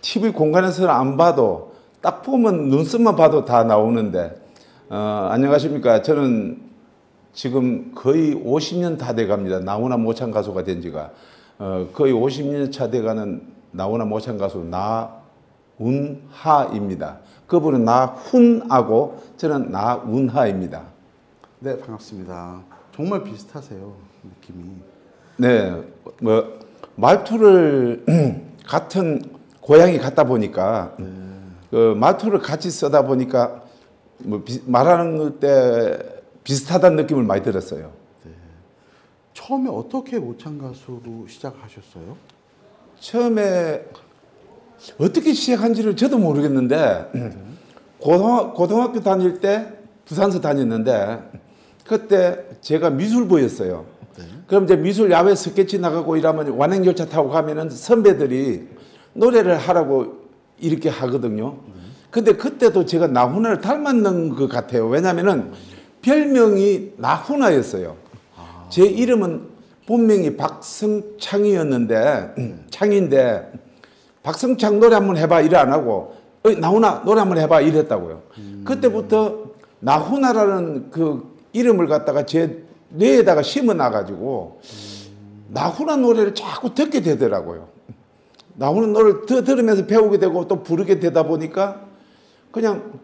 TV 공간에서는 안 봐도 딱 보면 눈썹만 봐도 다 나오는데 안녕하십니까. 저는 지금 거의 50년 다 돼갑니다. 나훈아 모창 가수가 된 지가 거의 50년 차 돼가는 나훈아 모창 가수 나운하입니다. 그분은 나훈하고 저는 나운하입니다. 네, 반갑습니다. 정말 비슷하세요, 느낌이. 네, 뭐 말투를 같은 고향이 같다 보니까 그 말투를 같이 쓰다 보니까 뭐 말하는 때 비슷하다는 느낌을 많이 들었어요. 네. 처음에 어떻게 모창 가수로 시작하셨어요? 처음에 어떻게 시작한지를 저도 모르겠는데 고등학교 다닐 때 부산서 다녔는데 그때 제가 미술부였어요. 네. 그럼 이제 미술 야외 스케치 나가고 이러면 완행열차 타고 가면은 선배들이 노래를 하라고 이렇게 하거든요. 근데 그때도 제가 나훈아를 닮았는 것 같아요. 왜냐면은 별명이 나훈아였어요. 제 이름은 본명이 박성창이었는데 창인데 박성창 노래 한번 해봐 이래 안 하고 나훈아 노래 한번 해봐 이랬다고요. 그때부터 나훈아라는 그 이름을 갖다가 제 뇌에다가 심어 놔가지고 나훈아 노래를 자꾸 듣게 되더라고요. 나훈아 노래를 들으면서 배우게 되고 또 부르게 되다 보니까 그냥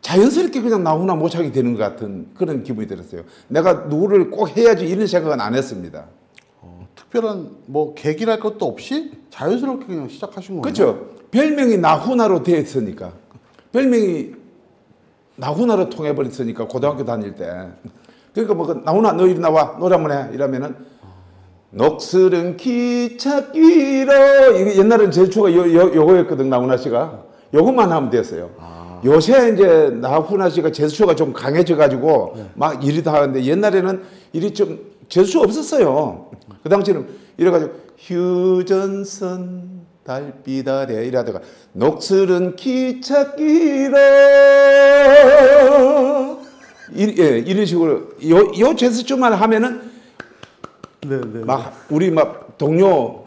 자연스럽게 그냥 나훈아 모창이 되는 것 같은 그런 기분이 들었어요. 내가 누구를 꼭 해야지 이런 생각은 안 했습니다. 특별한 뭐 계기랄 것도 없이 자연스럽게 그냥 시작하신 거예요? 그렇죠. 별명이 나훈아로 되어 있으니까. 별명이 나훈아로 통해버렸으니까 고등학교 다닐 때. 그러니까 뭐 나훈아 너 이리 나와 노래 한번 해 이러면은 녹슬은 기찻길로 이게 옛날에는 제주가 요거였거든. 나훈아 씨가 요것만 하면 됐어요. 요새 이제 나훈아 씨가 제스처가 좀 강해져 가지고 막 이리도 하는데 옛날에는 일이 좀 제스처 없었어요. 그 당시에는 이래가지고 휴전선 달빛 아래 이러다가 녹슬은 기찻길에 이런 식으로 요 제스처만 하면은 막 우리 막 동료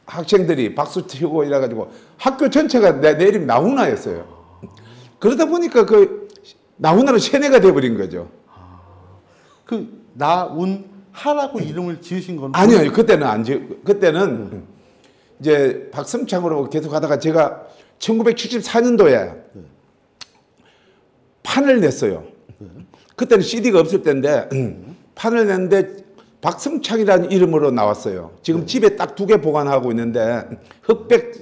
학생들이 박수 치고 이래가지고 학교 전체가 내 이름이 나훈아였어요. 그러다 보니까 그 나훈아로 세뇌가 돼버린 거죠. 그 나운하라고 이름을 지으신 건 아니요, 그때는 안 그때는 이제 박성창으로 계속 하다가 제가 1974년도에 판을 냈어요. 그때는 CD가 없을 때인데 판을 냈는데 박성창이라는 이름으로 나왔어요. 지금 집에 딱 2개 보관하고 있는데 흑백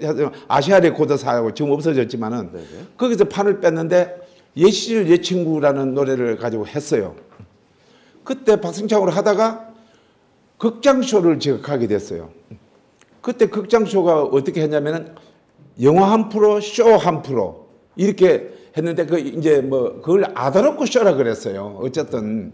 아시아 레코드사하고 지금 없어졌지만은 거기서 판을 뺐는데 예시절 예 친구라는 노래를 가지고 했어요. 그때 박성창으로 하다가 극장쇼를 제가 가게 됐어요. 그때 극장쇼가 어떻게 했냐면은 영화 한 프로, 쇼 한 프로 이렇게 했는데 그 이제 뭐 그걸 아다롭고 쇼라 그랬어요. 어쨌든.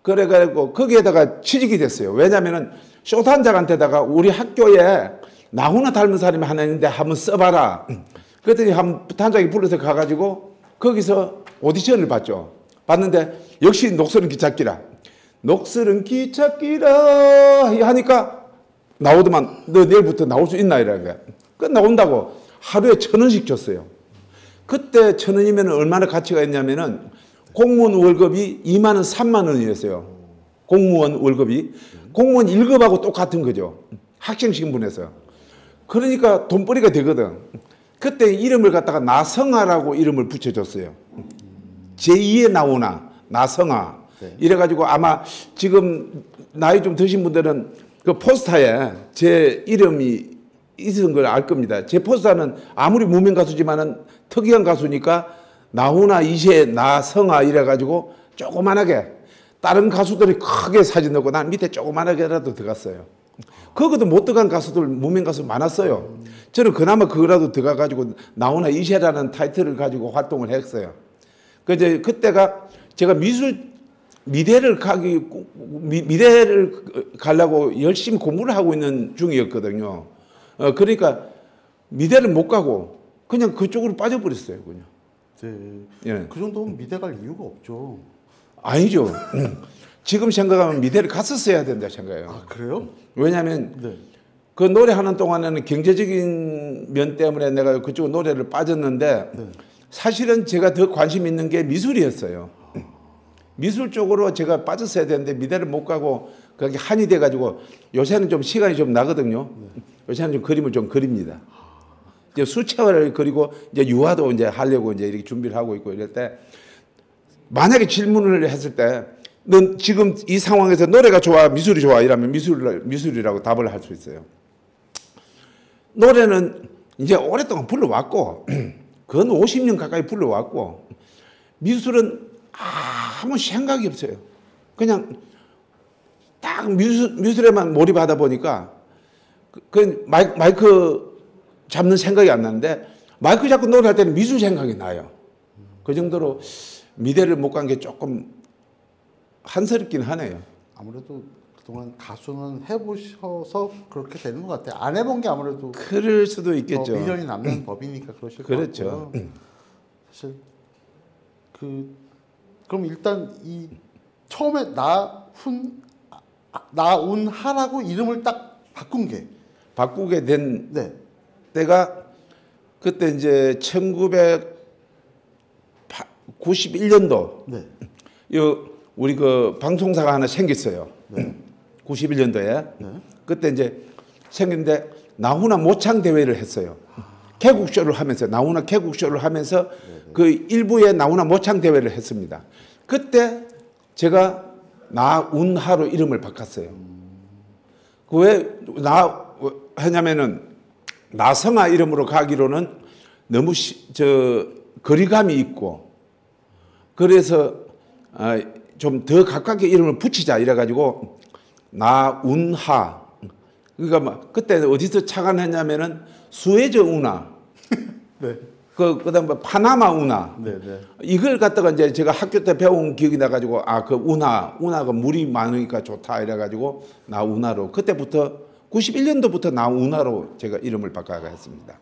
그래가지고 거기에다가 취직이 됐어요. 왜냐면은 쇼단장한테다가 우리 학교에 나훈아 닮은 사람이 하나 있는데 한번 써봐라. 그랬더니 한 단장이 불러서 가가지고 거기서 오디션을 봤죠. 봤는데 역시 녹슬은 기찻길아. 녹슬은 기찻길아 하니까 나오더만 너 내일부터 나올 수 있나 이러는 거야. 그 나온다고 하루에 1,000원씩 줬어요. 그때 1,000원이면 얼마나 가치가 있냐면은 공무원 월급이 2만 원, 3만 원이었어요. 공무원 월급이. 공무원 1급하고 똑같은 거죠. 학생 신분에서. 그러니까 돈벌이가 되거든. 그때 이름을 갖다가 나성아라고 이름을 붙여줬어요. 제2의 나훈아, 나성아. 이래가지고 아마 지금 나이 좀 드신 분들은 그 포스터에 제 이름이 있는 걸 알 겁니다. 제 포스터는 아무리 무명 가수지만은 특이한 가수니까 나훈아 2세 나성아 이래가지고 조그만하게 다른 가수들이 크게 사진 넣고 난 밑에 조그만하게라도 들어갔어요. 거기도 못 들어간 가수들 무명 가수 많았어요. 저는 그나마 그거라도 들어가가지고 나훈아 2세라는 타이틀을 가지고 활동을 했어요. 그때가 제가 미대를 가려고 열심히 공부를 하고 있는 중이었거든요. 그러니까 미대를 못 가고 그냥 그쪽으로 빠져버렸어요. 그냥. 네. 예. 그 정도면 미대 갈 이유가 없죠. 아니죠. 지금 생각하면 미대를 갔었어야 된다 생각해요. 아, 그래요? 왜냐하면 네. 그 노래하는 동안에는 경제적인 면 때문에 내가 그쪽 노래를 빠졌는데 사실은 제가 더 관심 있는 게 미술이었어요. 미술 쪽으로 제가 빠졌어야 되는데 미대를 못 가고 그게 한이 돼가지고 요새는 좀 시간이 좀 나거든요. 요새는 좀 그림을 좀 그립니다. 이제 수채화를 그리고 이제 유화도 이제 하려고 이제 이렇게 준비를 하고 있고 이럴 때 만약에 질문을 했을 때 넌 지금 이 상황에서 노래가 좋아, 미술이 좋아 이러면 미술이라고 답을 할 수 있어요. 노래는 이제 오랫동안 불러왔고 그건 50년 가까이 불러왔고 미술은 아무 생각이 없어요. 그냥 딱 미술에만 몰입하다 보니까 그 마이크 잡는 생각이 안 나는데 마이크 잡고 노래할 때는 미술 생각이 나요. 그 정도로 미대를 못 간 게 조금 한스럽긴 하네요. 아무래도 그동안 가수는 해보셔서 그렇게 되는 것 같아요. 안 해본 게 아무래도 그럴 수도 있겠죠. 미련이 남는 법이니까 그러실 것 그렇죠. 같고요. 사실 그럼 일단 이 처음에 나운하라고 이름을 딱 바꾼 게 바꾸게 된 네. 때가 그때 이제 1991년도 네. 우리 그 방송사가 하나 생겼어요. 네. 91년도에 네. 그때 이제 생겼는데 나훈아 모창 대회를 했어요. 개국쇼를 하면서 나훈아 개국쇼를 하면서 그 일부에 나훈아 모창 대회를 했습니다. 그때 제가 나운하로 이름을 바꿨어요. 그 왜 하냐면은 나성아 이름으로 가기로는 너무 거리감이 있고 그래서 좀 더 가깝게 이름을 붙이자 이래가지고 나운하. 그러니까 막 그때 어디서 착안했냐면은 수에즈 운하. 네. 그다음 뭐 파나마 운하. 네, 네. 이걸 갖다가 이제 제가 학교 때 배운 기억이 나가지고 그 운하가 물이 많으니까 좋다 이래가지고 나운하로 그때부터 91년도부터 나운하로 제가 이름을 바꿔가 했습니다.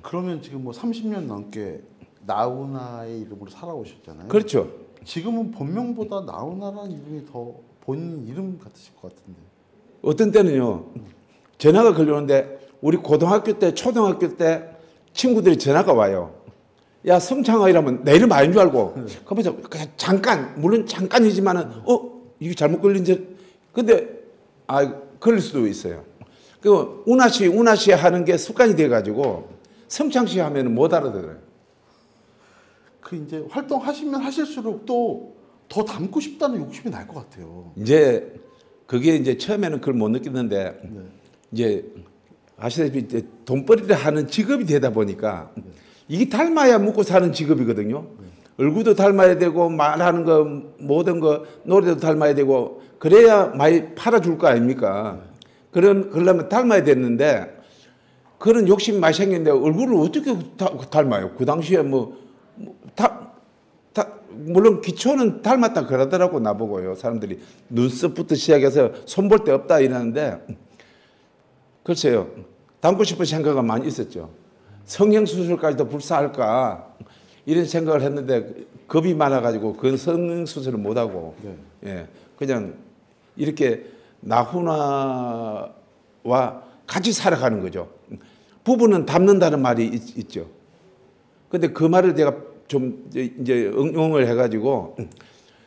그러면 지금 뭐 30년 넘게 나훈아의 이름으로 살아오셨잖아요. 그렇죠. 지금은 본명보다 나훈아라는 이름이 더 본인 이름 같으실 것 같은데. 어떤 때는요 전화가 걸려오는데 우리 고등학교 때 초등학교 때 친구들이 전화가 와요. 야 성창아 이러면 내 이름 아닌 줄 알고 그러면서 그냥 잠깐 물론 잠깐이지만은 이게 잘못 걸린 적 근데 걸릴 수도 있어요. 그 운하 씨 하는 게 습관이 돼가지고 성창 씨 하면은 못 알아들어요. 그 이제 활동하시면 하실수록 또 더 닮고 싶다는 욕심이 날 것 같아요. 이제 그게 이제 처음에는 그걸 못 느꼈는데 네. 이제 아시다시피 이제 돈벌이를 하는 직업이 되다 보니까 이게 닮아야 먹고 사는 직업이거든요. 얼굴도 닮아야 되고 말하는 거 모든 거 노래도 닮아야 되고 그래야 많이 팔아줄 거 아닙니까? 그러려면 닮아야 됐는데 그런 욕심이 많이 생겼는데 얼굴을 어떻게 닮아요? 그 당시에 물론 기초는 닮았다 그러더라고 나보고요. 사람들이 눈썹부터 시작해서 손볼 데 없다 이러는데 글쎄요. 닮고 싶은 생각은 많이 있었죠. 성형수술까지도 불사할까 이런 생각을 했는데 겁이 많아가지고 그 성형수술을 못하고 예, 그냥 이렇게 나훈아와 같이 살아가는 거죠. 부부는 닮는다는 말이 있죠. 근데 그 말을 제가 좀 이제 응용을 해가지고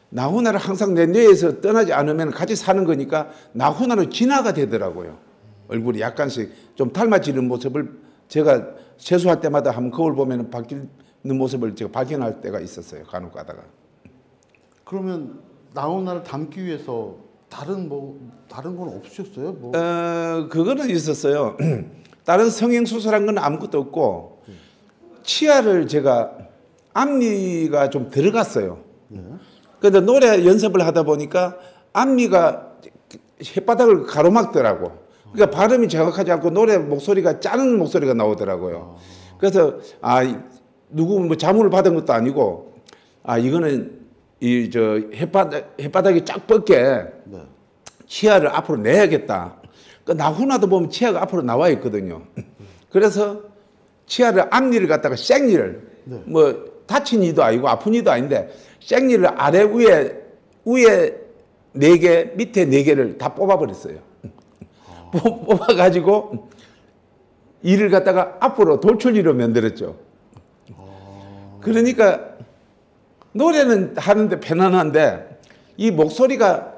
나훈아를 항상 내 뇌에서 떠나지 않으면 같이 사는 거니까 나훈아로 진화가 되더라고요. 얼굴이 약간씩 좀 닮아지는 모습을 제가 세수할 때마다 한번 거울 보면 바뀌는 모습을 제가 발견할 때가 있었어요. 간혹 가다가. 그러면 나훈아를 닮기 위해서 다른 건 없으셨어요? 뭐. 그거는 있었어요. 다른 성형 수술한 건 아무것도 없고 치아를 제가 앞니가 좀 들어갔어요. 그런데 노래 연습을 하다 보니까 앞니가 혓바닥을 가로막더라고. 그러니까 발음이 정확하지 않고 노래 목소리가 짜는 목소리가 나오더라고요. 그래서 누구 뭐 자문을 받은 것도 아니고 이거는 혓바닥이 쫙 뻗게 치아를 앞으로 내야겠다. 그러니까 나훈아도 보면 치아가 앞으로 나와 있거든요. 그래서 치아를 앞니를 갖다가 생니를 뭐 다친 이도 아니고 아픈 이도 아닌데 생니를 아래 위에 4개 밑에 4개를 다 뽑아버렸어요. 뽑아가지고 이를 갖다가 앞으로 돌출리로 만들었죠. 그러니까 노래는 하는데 편안한데 이 목소리가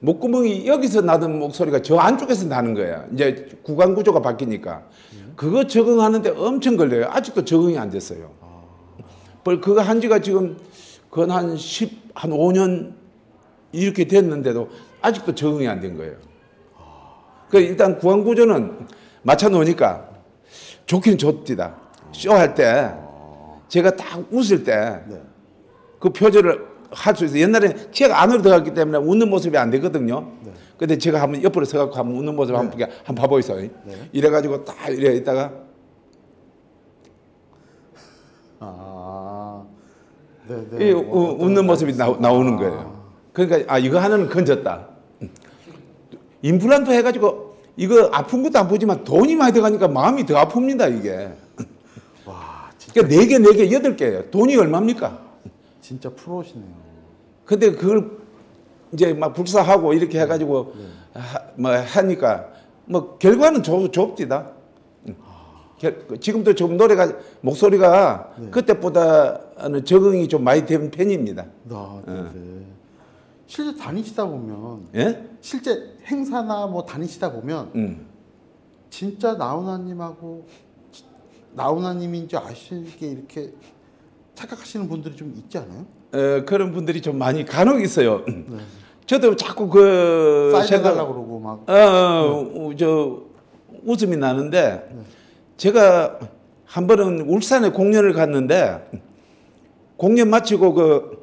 목구멍이 여기서 나던 목소리가 저 안쪽에서 나는 거야. 이제 구강 구조가 바뀌니까 그거 적응하는데 엄청 걸려요. 아직도 적응이 안 됐어요. 그거 한 지가 지금 그건 한 5년 이렇게 됐는데도 아직도 적응이 안 된 거예요. 그 일단 구강 구조는 맞춰 놓으니까 좋긴 좋디다. 쇼할 때 제가 딱 웃을 때 그 표정을 할 수 있어요. 옛날에 제가 안으로 들어갔기 때문에 웃는 모습이 안 되거든요. 근데 제가 한번 옆으로 서갖고 한번 웃는 모습 한번 봐보이소. 이래가지고 딱 이래 있다가 이 웃는 모습이 나오는 거예요. 그러니까 이거 하나는 건졌다. 임플란트 해가지고 이거 아픈 것도 아프지만 돈이 많이 들어가니까 마음이 더 아픕니다 이게. 와, 진짜, 그러니까 4개, 8개예요. 돈이 얼마입니까? 진짜 프로시네요. 근데 그걸 이제 막 불사하고 이렇게 해가지고 뭐 하니까 뭐 결과는 좁디다. 지금도 좀 노래가 목소리가 그때보다는 적응이 좀 많이 된 편입니다. 실제 다니시다 보면, 예? 실제 행사나 뭐 다니시다 보면, 진짜 나훈아님하고 나훈아님인 줄 아시게 이렇게 착각하시는 분들이 좀 있지 않아요? 그런 분들이 좀 많이 간혹 있어요. 저도 자꾸 그 사인해달라고 그러고 막. 저 웃음이 나는데 제가 한 번은 울산에 공연을 갔는데 공연 마치고 그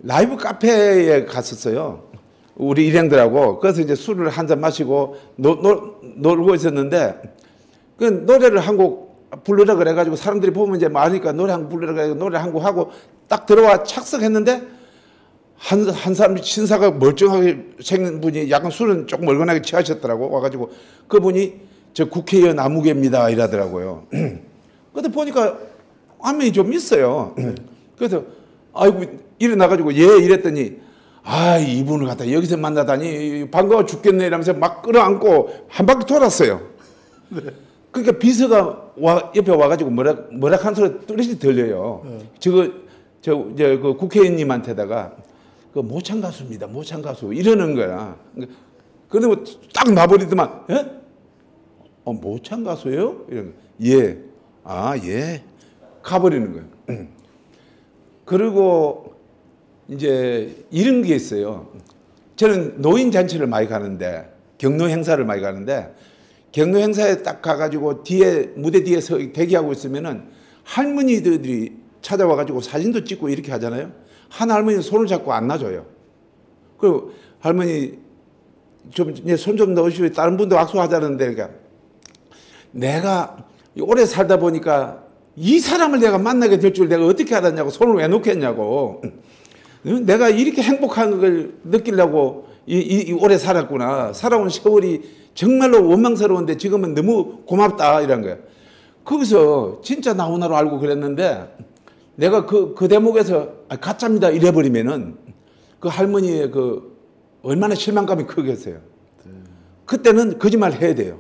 라이브 카페에 갔었어요. 우리 일행들하고. 그래서 이제 술을 한 잔 마시고 놀고 있었는데 그 노래를 한 곡 부르라 그래가지고 사람들이 보면 이제 많으니까 노래 한 곡 부르라 그래가지고 노래 한 곡 하고 딱 들어와 착석했는데 한 사람 신사가 멀쩡하게 생긴 분이 약간 술은 조금 멀건하게 취하셨더라고. 와가지고 그분이 저 국회의원 아무개입니다 이러더라고요. 근데 보니까 화면이 좀 있어요. 그래서 아이고 일어나가지고 예 이랬더니 이분을 갖다 여기서 만나다니 반가워 죽겠네 이러면서 막 끌어안고 한 바퀴 돌았어요. 그러니까 비서가 옆에 와가지고 뭐라 소리 뚜렷이 들려요. 이제 그 국회의원님한테다가 그 모창 가수입니다. 모창 가수 이러는 거야. 그러면 딱 놔버리더만. 예? 모창 가수예요? 이런 거. 예. 예. 가버리는 거예요. 그리고 이제 이런 게 있어요. 저는 노인 잔치를 많이 가는데 경로 행사를 많이 가는데 경로 행사에 딱 가가지고 무대 뒤에서 대기하고 있으면은 할머니들이 찾아와가지고 사진도 찍고 이렇게 하잖아요. 한 할머니는 손을 잡고 안 놔줘요. 그리고 할머니 손 좀 넣으시고 다른 분도 악수하자는데 그러니까 내가 오래 살다 보니까 이 사람을 내가 만나게 될 줄 내가 어떻게 알았냐고 손을 왜 놓겠냐고. 내가 이렇게 행복한 걸 느끼려고 오래 살았구나. 살아온 세월이 정말로 원망스러운데 지금은 너무 고맙다 이런 거예요. 거기서 진짜 나훈아로 알고 그랬는데 내가 그 대목에서 가짜입니다 이래버리면은 그 할머니의 그 얼마나 실망감이 크겠어요. 그때는 거짓말 해야 돼요.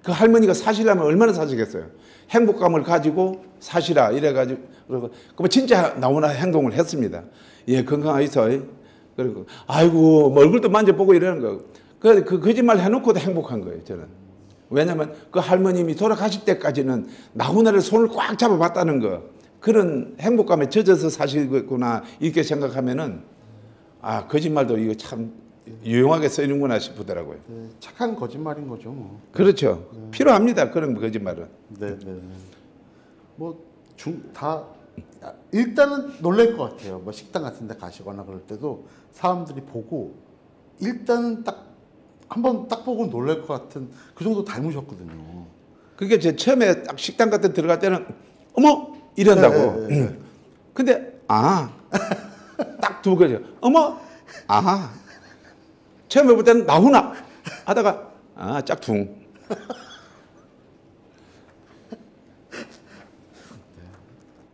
그 할머니가 사실라면 얼마나 사시겠어요. 행복감을 가지고 사시라 이래가지고 그러면 진짜 나훈아 행동을 했습니다. 예, 건강하이소. 그리고 아이고 뭐 얼굴도 만져보고 이러는 거. 그 거짓말 해놓고도 행복한 거예요 저는. 왜냐하면 그 할머님이 돌아가실 때까지는 나훈아를 손을 꽉 잡아봤다는 거. 그런 행복감에 젖어서 사시구나 이렇게 생각하면은 거짓말도 이거 참 유용하게 쓰이는구나 싶더라고요. 착한 거짓말인 거죠, 뭐. 그렇죠. 필요합니다. 그런 거짓말은. 네. 일단은 놀랄 것 같아요. 뭐 식당 같은 데 가시거나 그럴 때도 사람들이 보고 일단은 한번 딱 보고 놀랄 것 같은 그 정도 닮으셨거든요. 그게 제 처음에 딱 식당 같은 데 들어갈 때는 어머 이런다고. 근데 딱 두 가지. 어머 처음에 볼 때는 나훈아 하다가 짝퉁.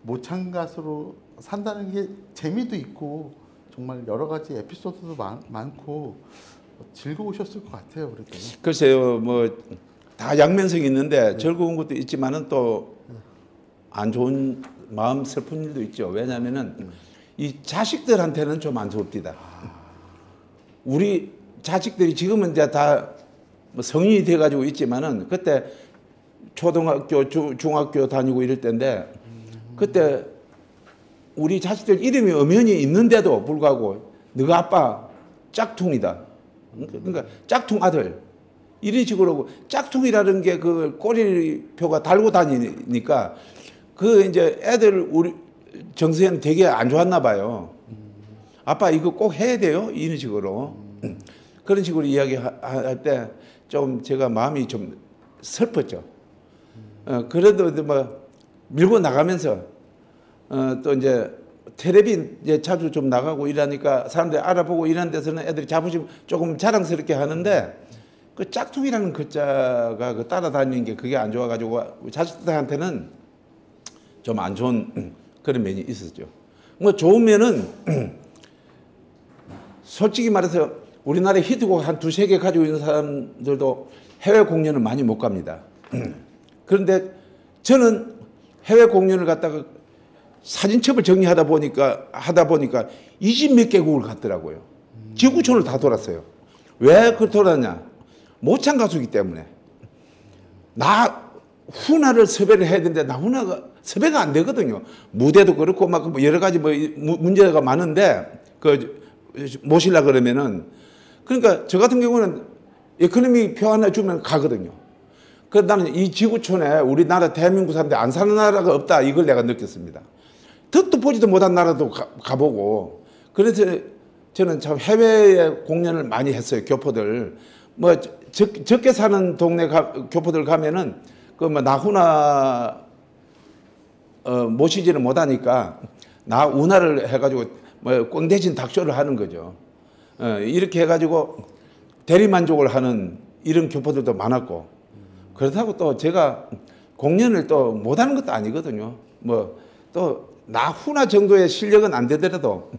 모창 가수로 산다는 게 재미도 있고 정말 여러 가지 에피소드도 많고 즐거우셨을 것 같아요, 그래도. 글쎄요, 뭐 다 양면성이 있는데 즐거운 것도 있지만은 또 안 좋은 마음 슬픈 일도 있죠. 왜냐하면은 이 자식들한테는 좀 안 좋습니다. 우리 자식들이 지금은 이제 다 뭐 성인이 돼가지고 있지만은 그때 초등학교, 중학교 다니고 이럴 때인데 그때 우리 자식들 이름이 엄연히 있는데도 불구하고 너가 아빠 짝퉁이다. 그러니까 짝퉁 아들. 이런 식으로 짝퉁이라는 게 그 꼬리표가 달고 다니니까 그 이제 애들 우리 정서에는 되게 안 좋았나 봐요. 아빠 이거 꼭 해야 돼요? 이런 식으로. 그런 식으로 이야기할 때 좀 제가 마음이 좀 슬펐죠. 그래도 뭐 밀고 나가면서 또 이제 텔레비 이제 자주 좀 나가고 이러니까 사람들이 알아보고 이런 데서는 애들이 자부심 조금 자랑스럽게 하는데 그 짝퉁이라는 글자가 그 따라다니는 게 그게 안 좋아가지고 자식들한테는 좀 안 좋은 그런 면이 있었죠. 뭐 좋은 면은 솔직히 말해서 우리나라에 히트곡 한 두세 개 가지고 있는 사람들도 해외 공연을 많이 못 갑니다. 그런데 저는 해외 공연을 갔다가 사진첩을 정리하다 보니까 20 몇 개국을 갔더라고요. 지구촌을 다 돌았어요. 왜 그걸 돌았냐? 모창 가수이기 때문에. 나 훈화를 섭외를 해야 되는데 나 훈화가 섭외가 안 되거든요. 무대도 그렇고 막 여러 가지 뭐 문제가 많은데 그 모시려 그러면은 그러니까 저 같은 경우는 에코노미 표 하나 주면 가거든요. 그래서 나는 이 지구촌에 우리나라 대한민국 사람들이 안 사는 나라가 없다 이걸 내가 느꼈습니다. 듣도 보지도 못한 나라도 가보고 그래서 저는 참 해외에 공연을 많이 했어요. 교포들 뭐 적게 사는 동네 교포들 가면은 그 뭐 나훈아 모시지를 못하니까 나 운하를 해가지고 뭐 꽝대신 닭쇼를 하는 거죠. 이렇게 해가지고 대리만족을 하는 이런 교포들도 많았고 그렇다고 또 제가 공연을 또 못하는 것도 아니거든요. 뭐 또 나훈아 정도의 실력은 안 되더라도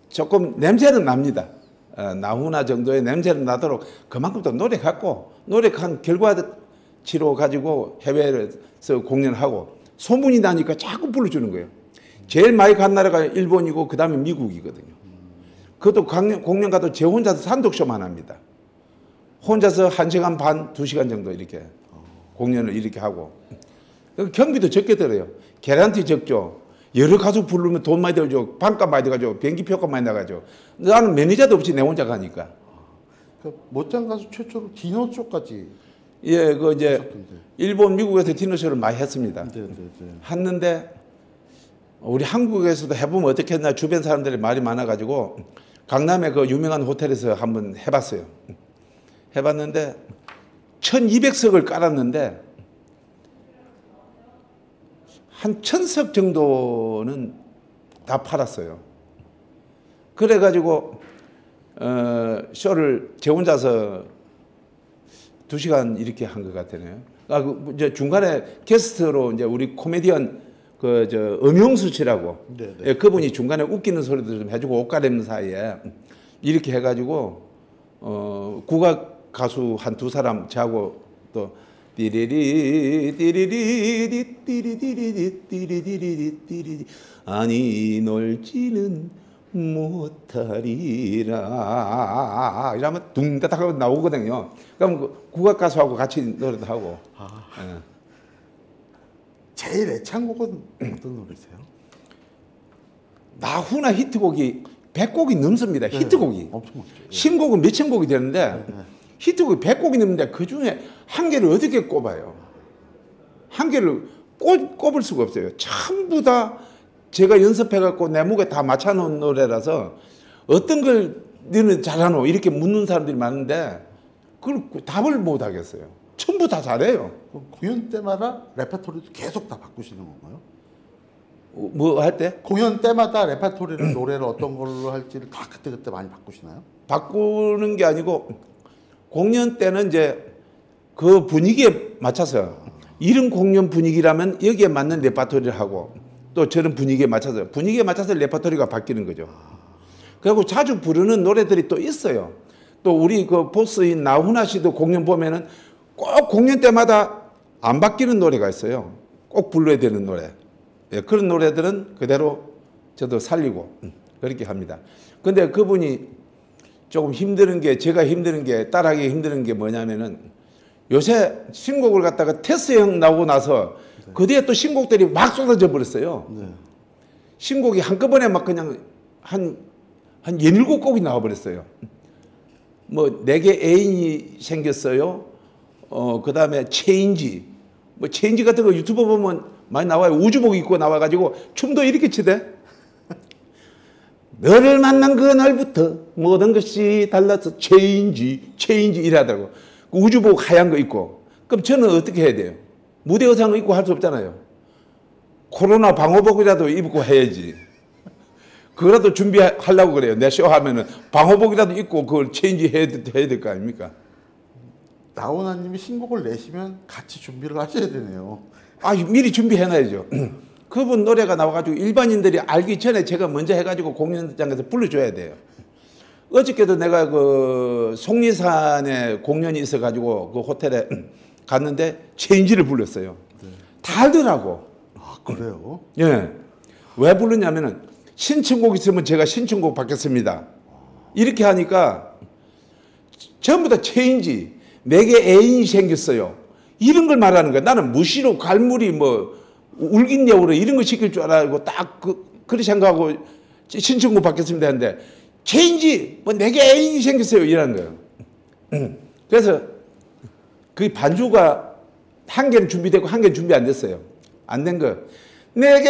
조금 냄새는 납니다. 나훈아 정도의 냄새는 나도록 그만큼 또 노력했고 노력한 결과치로 가지고 해외에서 공연하고 소문이 나니까 자꾸 불러주는 거예요. 제일 많이 간 나라가 일본이고 그 다음에 미국이거든요. 그것도 공연 가도 제 혼자서 단독쇼만 합니다. 혼자서 1시간 반, 2시간 정도 이렇게 공연을 이렇게 하고 경비도 적게 들어요. 개런티 적죠. 여러 가수 부르면 돈 많이 들죠. 반값 많이 들어가죠. 비행기 표값 많이 나가죠. 나는 매니저도 없이 내 혼자 가니까. 그 모창 가수 최초로 디너쇼까지. 예, 그 이제 하셨던데. 일본, 미국에서 디너쇼를 많이 했습니다. 네. 했는데 우리 한국에서도 해보면 어떻겠나 주변 사람들이 말이 많아가지고 강남에 그 유명한 호텔에서 한번 해봤어요. 해봤는데 1200석을 깔았는데 한 1000석 정도는 다 팔았어요. 그래가지고 쇼를 제 혼자서 2시간 이렇게 한 것 같으네요. 이제 중간에 게스트로 이제 우리 코미디언 엄영수 씨라고 네네. 예, 그분이 중간에 웃기는 소리도 좀 해주고 옷 갈아입는 사이에 이렇게 해가지고 국악 가수 한 두 사람 저하고 또 띠리리 띠리리 띠리리리 띠리리리 띠리리 아니 놀지는 못하리라 이러면 둥다닥 하고 나오거든요. 그럼 그 국악 가수하고 같이 노래도 하고. 예. 제일 애창곡은 어떤 노래세요? 나훈아 히트곡이 100곡이 넘습니다. 히트곡이. 엄청 많죠. 신곡은 몇천 곡이 되는데 히트곡이 100곡이 넘는데 그중에 한 개를 어떻게 꼽아요? 한 개를 꼽을 수가 없어요. 전부 다 제가 연습해갖고 내 목에 다 맞춰놓은 노래라서 어떤 걸 너는 잘하노? 이렇게 묻는 사람들이 많은데 그걸 답을 못 하겠어요. 전부 다 잘해요. 공연 때마다 레퍼토리도 계속 다 바꾸시는 건가요? 뭐 할 때? 공연 때마다 레퍼토리를 노래를 어떤 걸로 할지를 다 그때그때 많이 바꾸시나요? 바꾸는 게 아니고 공연 때는 이제 그 분위기에 맞춰서 이런 공연 분위기라면 여기에 맞는 레퍼토리를 하고 또 저런 분위기에 맞춰서 레퍼토리가 바뀌는 거죠. 그리고 자주 부르는 노래들이 또 있어요. 또 우리 그 보스인 나훈아 씨도 공연 보면은 꼭 공연 때마다 안 바뀌는 노래가 있어요. 꼭 불러야 되는 노래. 예, 그런 노래들은 그대로 저도 살리고 그렇게 합니다. 근데 그분이 조금 힘드는 게, 제가 힘드는 게, 따라하기 힘드는 게 뭐냐면은 요새 신곡을 갖다가 테스 형 나오고 나서 그 뒤에 또 신곡들이 막 쏟아져 버렸어요. 네. 신곡이 한꺼번에 막 그냥 한 17곡이 나와버렸어요. 뭐, 내게 애인이 생겼어요. 그 다음에 체인지. 뭐, 체인지 같은 거 유튜브 보면 많이 나와요. 우주복 입고 나와가지고 춤도 이렇게 추대. 너를 만난 그날부터 모든 것이 달라서 체인지 이라더라고. 그 우주복 하얀 거 입고. 그럼 저는 어떻게 해야 돼요? 무대 의상을 입고 할 수 없잖아요. 코로나 방호복이라도 입고 해야지. 그거라도 준비하려고 그래요. 내 쇼하면은 방호복이라도 입고 그걸 체인지 해야 될 거 아닙니까? 나훈아님이 신곡을 내시면 같이 준비를 하셔야 되네요. 아, 미리 준비해놔야죠. 그분 노래가 나와가지고 일반인들이 알기 전에 제가 먼저 해가지고 공연장에서 불러줘야 돼요. 어저께도 내가 그 속리산에 공연이 있어가지고 그 호텔에 갔는데 체인지를 불렀어요. 네. 다 알더라고. 아, 그래요? 예. 왜 부르냐면은 신청곡 있으면 제가 신청곡 받겠습니다. 이렇게 하니까 전부 다 체인지, 내게 애인이 생겼어요. 이런 걸 말하는 거야. 나는 무시로 갈무리 뭐 울긴 여우로 이런 거 시킬 줄 알고 딱 그렇게 생각하고 신청곡 받겠습니다 했는데 체인지, 뭐 내게 애인이 생겼어요. 이런 거예요. 그래서 그 반주가 한 개는 준비되고 한 개는 준비 안 됐어요. 안 된 거. 내게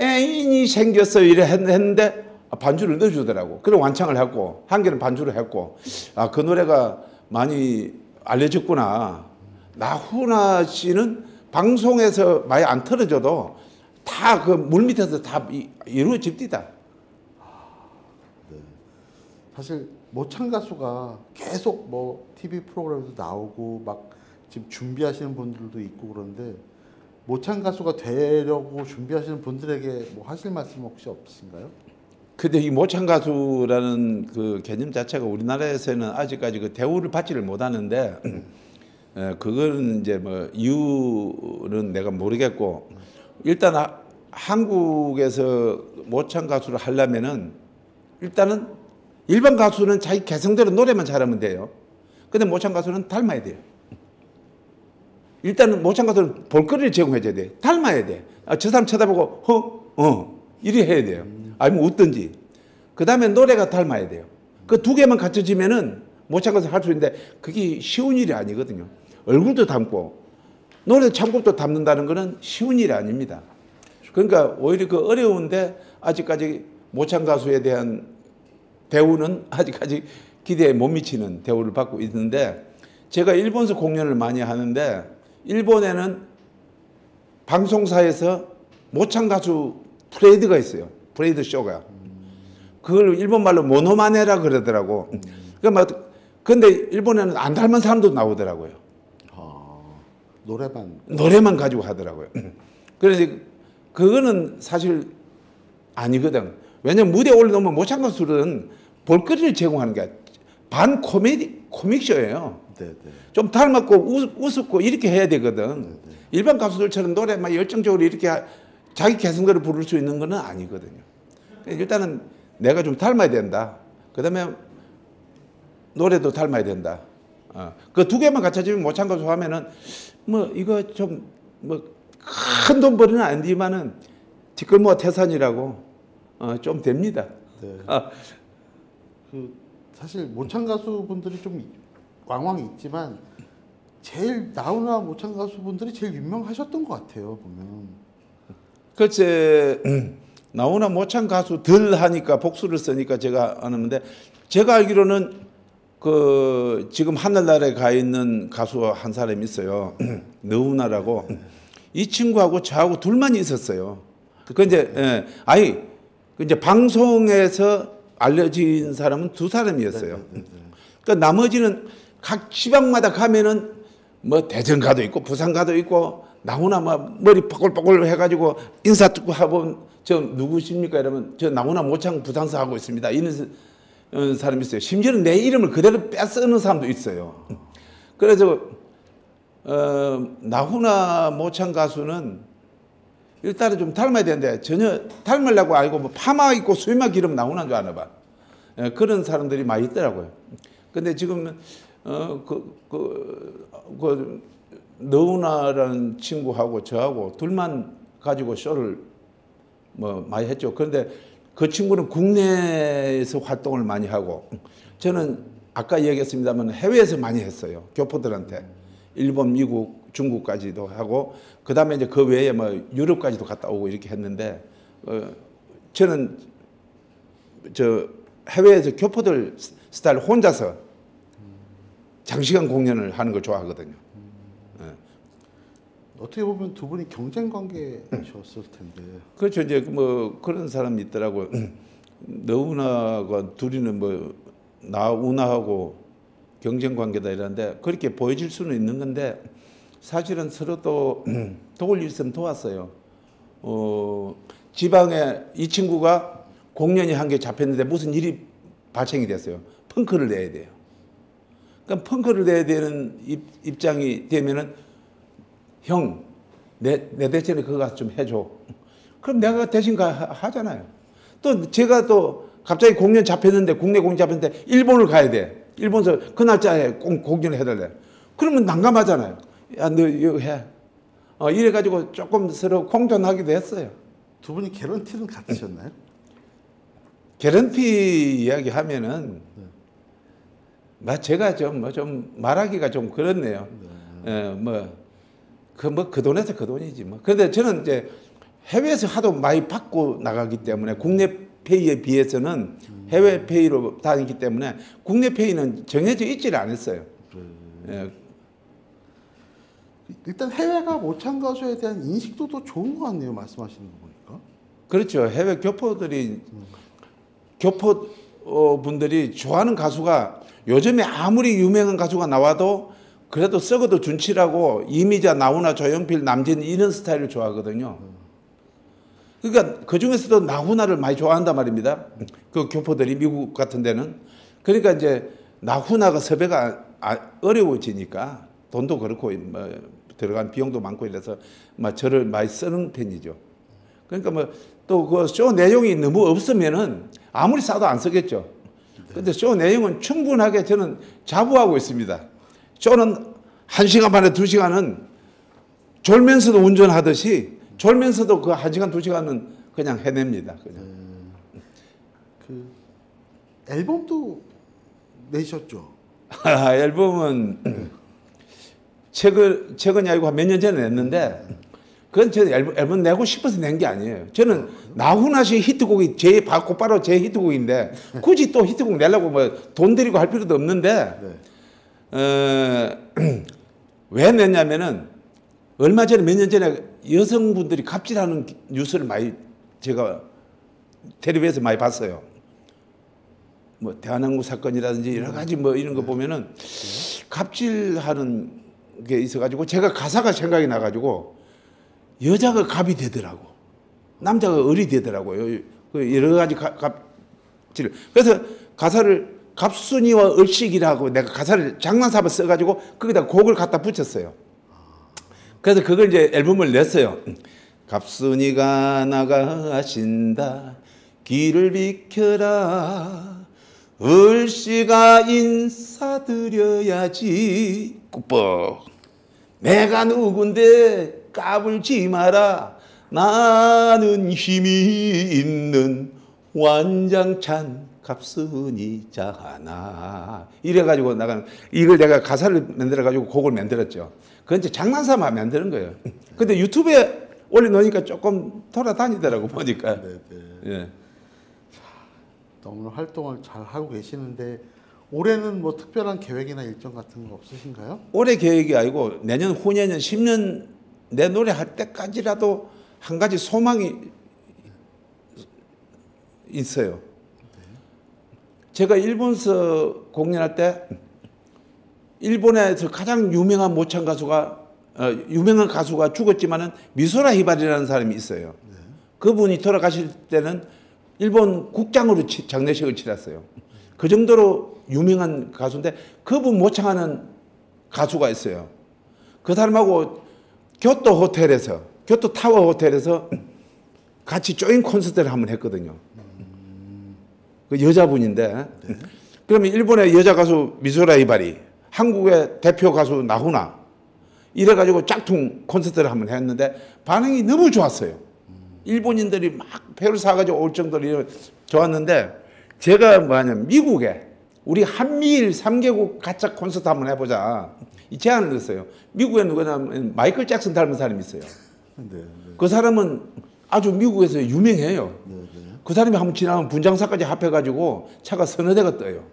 애인이 생겼어요. 이래 했는데 반주를 넣어주더라고. 그래 완창을 했고 한 개는 반주를 했고 아, 그 노래가 많이 알려졌구나. 나훈아 씨는 방송에서 많이 안 틀어져도 다 그 물밑에서 다 이루어집니다. 네. 사실 모창 가수가 계속 뭐 TV 프로그램에도 나오고 막 지금 준비하시는 분들도 있고 그런데 모창 가수가 되려고 준비하시는 분들에게 뭐 하실 말씀 혹시 없으신가요? 근데 이 모창 가수라는 그 개념 자체가 우리나라에서는 아직까지 그 대우를 받지를 못하는데 그거는 이제 뭐 이유는 내가 모르겠고 일단 한국에서 모창 가수를 하려면은 일단은 일반 가수는 자기 개성대로 노래만 잘하면 돼요. 근데 모창 가수는 닮아야 돼요. 일단은 모창 가수는 볼거리를 제공해줘야 돼. 닮아야 돼. 아, 저 사람 쳐다보고 이리 해야 돼요. 아니면 웃든지. 그 다음에 노래가 닮아야 돼요. 그 두 개만 갖춰지면은 모창 가수 할 수 있는데 그게 쉬운 일이 아니거든요. 얼굴도 닮고 노래 창법도 닮는다는 거는 쉬운 일이 아닙니다. 그러니까 오히려 그 어려운데 아직까지 모창 가수에 대한 대우는 아직까지 기대에 못 미치는 대우를 받고 있는데 제가 일본에서 공연을 많이 하는데 일본에는 방송사에서 모창 가수 프레이드가 있어요. 프레이드 쇼가. 그걸 일본 말로 모노마네라 그러더라고. 그러니까 근데 일본에는 안 닮은 사람도 나오더라고요. 아, 노래만 노래만 가지고 하더라고요. 그래서 그거는 사실 아니거든. 왜냐면 무대에 올려놓으면 모창 가수는 볼거리를 제공하는 게 반 코믹쇼예요. 네. 좀 닮았고 웃었고 이렇게 해야 되거든. 일반 가수들처럼 노래 막 열정적으로 이렇게 자기 개성대로 부를 수 있는 건 아니거든요. 일단은 내가 좀 닮아야 된다. 그 다음에 노래도 닮아야 된다. 그 두 개만 갖춰지면 모창 가수 하면은 뭐 이거 좀 뭐 큰 돈 벌이는 아니지만은 뒷골모가 태산이라고 좀 됩니다. 네. 그 사실 모창 가수분들이 좀 왕왕 있지만 제일 나훈아 모창 가수분들이 제일 유명하셨던 것 같아요 보면. 글쎄 나훈아 모창 가수들 하니까 복수를 쓰니까 제가 아는데 제가 알기로는 그 지금 하늘나라에 가 있는 가수 한 사람이 있어요. 너훈아라고. 이 친구하고 저하고 둘만 있었어요. 그 이제 이제 방송에서 알려진 사람은 두 사람이었어요. 그러니까 나머지는 각 지방마다 가면은 뭐 대전가도 있고 부산가도 있고 나훈아 뭐 머리 뽀글뽀글 해가지고 인사 듣고 하고 저 누구십니까 이러면 저 나훈아 모창 부산서 하고 있습니다. 이런 사람이 있어요. 심지어는 내 이름을 그대로 빼쓰는 사람도 있어요. 그래서 나훈아 모창 가수는 일단은 좀 닮아야 되는데 전혀 닮으려고 알고 뭐 파마 있고 수염만 기르면 나훈아인 줄 아나 봐. 그런 사람들이 많이 있더라고요. 근데 지금 너훈아라는 친구하고 저하고 둘만 가지고 쇼를 뭐 많이 했죠. 그런데 그 친구는 국내에서 활동을 많이 하고 저는 아까 얘기했습니다만 해외에서 많이 했어요. 교포들한테 일본, 미국, 중국까지도 하고 그 다음에 이제 그 외에 뭐 유럽까지도 갔다 오고 이렇게 했는데 저는 저 해외에서 교포들 스타일 혼자서 장시간 공연을 하는 걸 좋아하거든요. 어떻게 보면 두 분이 경쟁 관계셨을 텐데. 그렇죠. 이제 뭐 그런 사람이 있더라고요. 너우나가 둘이는 뭐 나우나하고 경쟁 관계다 이러는데 그렇게 보여질 수는 있는 건데 사실은 서로 또 도울 일 있으면 도왔어요. 지방에 이 친구가 공연이 한 개 잡혔는데 무슨 일이 발생이 됐어요. 펑크를 내야 돼요. 그럼 펑크를 내야 되는 입장이 되면은 형, 내 대신에 그거 가서 좀 해줘. 그럼 내가 대신 하잖아요. 또 제가 또 갑자기 공연 잡혔는데 국내 공연 잡혔는데 일본을 가야 돼. 일본에서 그 날짜에 꼭 공연을 해달래. 그러면 난감하잖아요. 야, 너 이거 해. 이래가지고 조금 서로 공존하기도 했어요. 두 분이 개런티는 같으셨나요? 개런티 이야기 하면은 제가 좀 말하기가 좀 그렇네요. 그 돈에서 그 돈이지 뭐. 그런데 저는 이제 해외에서 하도 많이 받고 나가기 때문에 국내 페이에 비해서는 해외 페이로 다니기 때문에 국내 페이는 정해져 있지를 않았어요. 예. 일단 해외가 모창 가수에 대한 인식도도 좋은 것 같네요. 말씀하시는 거 보니까. 그렇죠. 해외 교포들이 교포 분들이 좋아하는 가수가 요즘에 아무리 유명한 가수가 나와도 그래도 썩어도 준치라고 이미자, 나훈아, 조용필, 남진 이런 스타일을 좋아하거든요. 그러니까 그 중에서도 나훈아를 많이 좋아한단 말입니다. 그 교포들이 미국 같은 데는. 그러니까 이제 나훈아가 섭외가 어려워지니까 돈도 그렇고 뭐 들어간 비용도 많고 이래서 막 저를 많이 쓰는 편이죠. 그러니까 뭐 또 그 쇼 내용이 너무 없으면은 아무리 싸도 안 쓰겠죠. 근데 쇼 내용은 충분하게 저는 자부하고 있습니다. 쇼는 1시간 반에 2시간은 졸면서도 운전하듯이 졸면서도 그 1시간 2시간은 그냥 해냅니다. 그냥. 그 앨범도 내셨죠? 앨범은 최근이 아니고 몇 년 전에 냈는데 그건 저 앨범 내고 싶어서 낸 게 아니에요. 저는 나훈아 씨 히트곡이 곧바로 제 히트곡인데 굳이 또 히트곡 내려고 뭐 돈 들이고 할 필요도 없는데 왜 냈냐면은 얼마 전에 몇 년 전에 여성분들이 갑질하는 뉴스를 많이 제가 텔레비에서 많이 봤어요. 뭐 대한항공 사건이라든지 여러 가지 뭐 이런 거 보면은 갑질하는 게 있어가지고 제가 가사가 생각이 나가지고 여자가 갑이 되더라고. 남자가 을이 되더라고요. 그 여러 가지 갑질. 그래서 가사를 갑순이와 을식이라고 내가 가사를 장난삼아 써가지고 거기다 곡을 갖다 붙였어요. 그래서 그걸 이제 앨범을 냈어요. 갑순이가 나가신다 길을 비켜라 을씨가 인사드려야지 꾹뻑 내가 누군데 까불지 마라 나는 힘이 있는 완장찬 갑순이잖아 이래가지고 나가는 이걸 내가 가사를 만들어가지고 곡을 만들었죠. 그건 이제 장난삼아 만드는 거예요. 근데 유튜브에 올려놓으니까 조금 돌아다니더라고 보니까. 예. 너무 활동을 잘 하고 계시는데 올해는 뭐 특별한 계획이나 일정 같은 거 없으신가요? 올해 계획이 아니고 내년 후년년 10년 내 노래 할 때까지라도 한 가지 소망이 있어요. 제가 일본에서 공연할 때 일본에서 가장 유명한 모창 가수가 유명한 가수가 죽었지만은 미소라 히바리라는 사람이 있어요. 그분이 돌아가실 때는 일본 국장으로 장례식을 치렀어요. 그 정도로 유명한 가수인데 그분 모창하는 가수가 있어요. 그 사람하고 교토 호텔에서 교토 타워 호텔에서 같이 조인 콘서트를 한번 했거든요. 그 여자분인데 그러면 일본의 여자 가수 미소라 이바리, 한국의 대표 가수 나훈아 이래가지고 짝퉁 콘서트를 한번 했는데 반응이 너무 좋았어요. 일본인들이 막 표를 사가지고 올 정도로 좋았는데 제가 뭐냐면 미국에 우리 한미일 3개국 가짜 콘서트 한번 해보자 이 제안을 했어요. 미국에 누구냐면 마이클 잭슨 닮은 사람이 있어요. 네. 그 사람은 아주 미국에서 유명해요. 네. 그 사람이 한번 지나면 분장사까지 합해가지고 차가 서너 대가 떠요.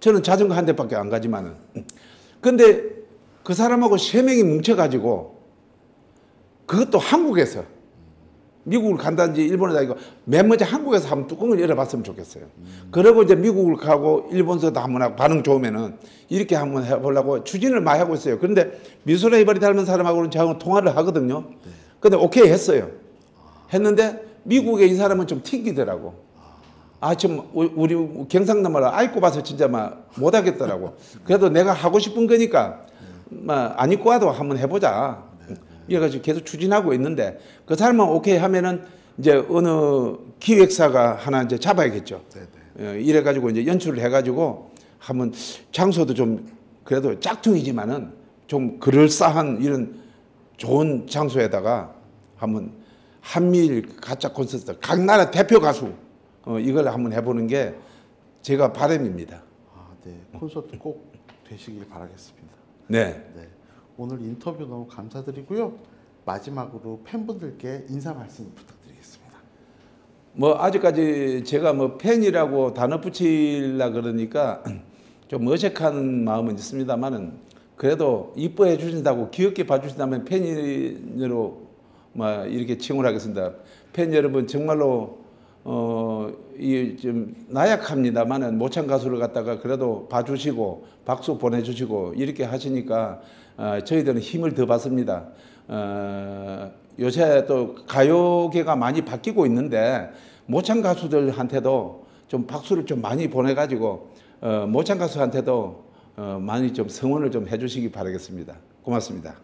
저는 자전거 한 대밖에 안 가지만은. 근데 그 사람하고 3명이 뭉쳐가지고 그것도 한국에서 미국을 간다든지 일본에 다니고 맨 먼저 한국에서 한번 뚜껑을 열어봤으면 좋겠어요. 그러고 이제 미국을 가고 일본서도 한번 하고 반응 좋으면은 이렇게 한번 해보려고 추진을 많이 하고 있어요. 그런데 미소라 이바리 닮은 사람하고는 저하고 통화를 하거든요. 근데 오케이 했어요. 했는데 미국에 이 사람은 좀 튕기더라고. 아, 좀 우리 경상남말 아이고 봐서 진짜 막 못하겠더라고. 그래도 내가 하고 싶은 거니까 안 입고 와도 한번 해보자. 이래가지고 계속 추진하고 있는데 그 사람만 오케이 하면은 이제 어느 기획사가 하나 이제 잡아야겠죠. 이래가지고 이제 연출을 해가지고 한번 장소도 좀 그래도 짝퉁이지만은 좀 그럴싸한 이런 좋은 장소에다가 한번 한미일 가짜 콘서트 각 나라 대표 가수 이걸 한번 해보는 게 제가 바람입니다. 네. 콘서트 꼭 되시길 바라겠습니다. 네. 오늘 인터뷰 너무 감사드리고요. 마지막으로 팬분들께 인사 말씀 부탁드리겠습니다. 뭐 아직까지 제가 뭐 팬이라고 단어 붙이려 그러니까 좀 어색한 마음은 있습니다만은 그래도 이뻐해 주신다고 귀엽게 봐주신다면 팬으로 뭐 이렇게 칭을 하겠습니다. 팬 여러분 정말로 이 좀 나약합니다만은 모창 가수를 갖다가 그래도 봐주시고 박수 보내주시고 이렇게 하시니까 저희들은 힘을 더 받습니다. 요새 또 가요계가 많이 바뀌고 있는데 모창 가수들한테도 좀 박수를 좀 많이 보내가지고 모창 가수한테도 많이 좀 성원을 좀 해주시기 바라겠습니다. 고맙습니다.